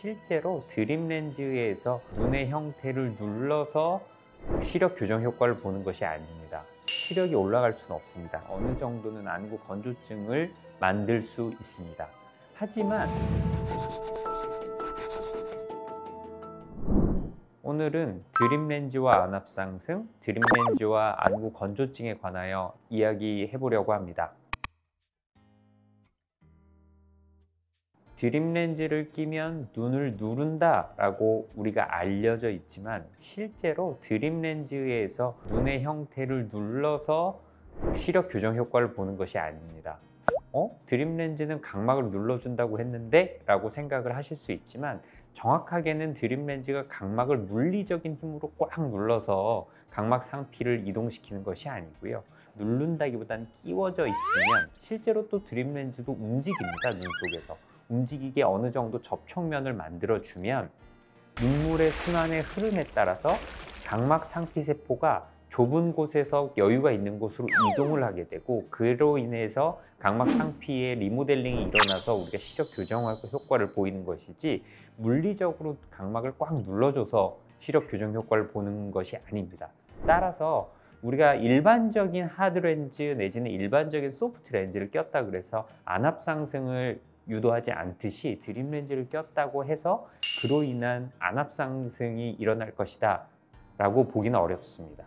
실제로 드림 렌즈에서 눈의 형태를 눌러서 시력 교정 효과를 보는 것이 아닙니다. 시력이 올라갈 수는 없습니다. 어느 정도는 안구 건조증을 만들 수 있습니다. 하지만 오늘은 드림 렌즈와 안압 상승, 드림 렌즈와 안구 건조증에 관하여 이야기해 보려고 합니다. 드림 렌즈를 끼면 눈을 누른다 라고 우리가 알려져 있지만 실제로 드림 렌즈에서 눈의 형태를 눌러서 시력 교정 효과를 보는 것이 아닙니다. 드림 렌즈는 각막을 눌러준다고 했는데? 라고 생각을 하실 수 있지만 정확하게는 드림 렌즈가 각막을 물리적인 힘으로 꽉 눌러서 각막 상피를 이동시키는 것이 아니고요. 누른다기보다는 끼워져 있으면 실제로 또 드림 렌즈도 움직입니다. 눈 속에서. 움직이게 어느 정도 접촉면을 만들어주면 눈물의 순환의 흐름에 따라서 각막 상피세포가 좁은 곳에서 여유가 있는 곳으로 이동을 하게 되고 그로 인해서 각막 상피의 리모델링이 일어나서 우리가 시력 교정 효과를 보이는 것이지 물리적으로 각막을 꽉 눌러줘서 시력 교정 효과를 보는 것이 아닙니다. 따라서 우리가 일반적인 하드렌즈 내지는 일반적인 소프트 렌즈를 꼈다 그래서 안압 상승을 유도하지 않듯이 드림 렌즈를 꼈다고 해서 그로 인한 안압 상승이 일어날 것이다 라고 보기는 어렵습니다.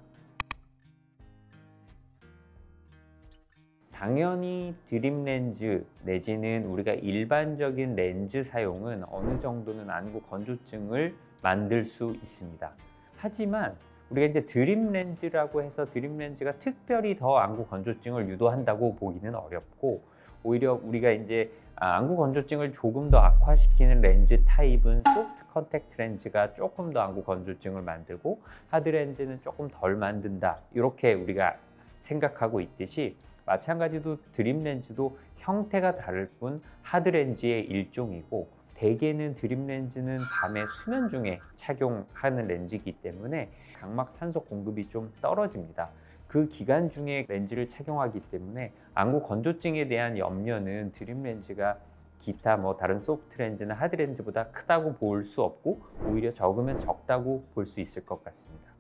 당연히 드림 렌즈 내지는 우리가 일반적인 렌즈 사용은 어느 정도는 안구 건조증을 만들 수 있습니다. 하지만 우리가 이제 드림 렌즈라고 해서 드림 렌즈가 특별히 더 안구 건조증을 유도한다고 보기는 어렵고 오히려 우리가 이제 안구 건조증을 조금 더 악화시키는 렌즈 타입은 소프트 컨택트 렌즈가 조금 더 안구 건조증을 만들고 하드 렌즈는 조금 덜 만든다 이렇게 우리가 생각하고 있듯이 마찬가지로 드림 렌즈도 형태가 다를 뿐 하드 렌즈의 일종이고 대개는 드림 렌즈는 밤에 수면 중에 착용하는 렌즈이기 때문에 각막 산소 공급이 좀 떨어집니다. 그 기간 중에 렌즈를 착용하기 때문에 안구 건조증에 대한 염려는 드림 렌즈가 기타 다른 소프트 렌즈나 하드 렌즈보다 크다고 볼 수 없고 오히려 적으면 적다고 볼 수 있을 것 같습니다.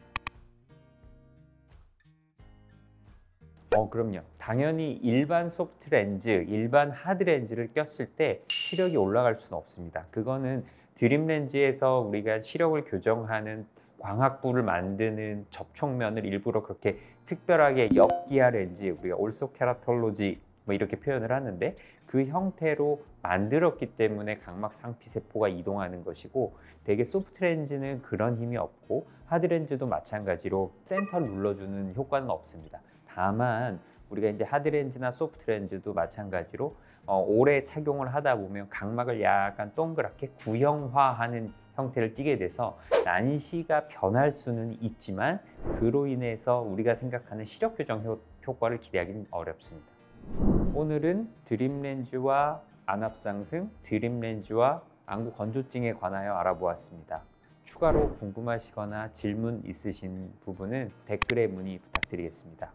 그럼요. 당연히 일반 소프트 렌즈, 일반 하드 렌즈를 꼈을 때 시력이 올라갈 수는 없습니다. 그거는 드림 렌즈에서 우리가 시력을 교정하는 광학부를 만드는 접촉면을 일부러 그렇게 특별하게 역기하 렌즈, 우리가 올소케라톨로지 이렇게 표현을 하는데 그 형태로 만들었기 때문에 각막 상피세포가 이동하는 것이고 대개 소프트 렌즈는 그런 힘이 없고 하드 렌즈도 마찬가지로 센터를 눌러주는 효과는 없습니다. 다만 우리가 이제 하드 렌즈나 소프트 렌즈도 마찬가지로 오래 착용을 하다 보면 각막을 약간 동그랗게 구형화하는 형태를 띠게 돼서 난시가 변할 수는 있지만 그로 인해서 우리가 생각하는 시력 교정 효과를 기대하기는 어렵습니다. 오늘은 드림 렌즈와 안압 상승, 드림 렌즈와 안구 건조증에 관하여 알아보았습니다. 추가로 궁금하시거나 질문 있으신 부분은 댓글에 문의 부탁드리겠습니다.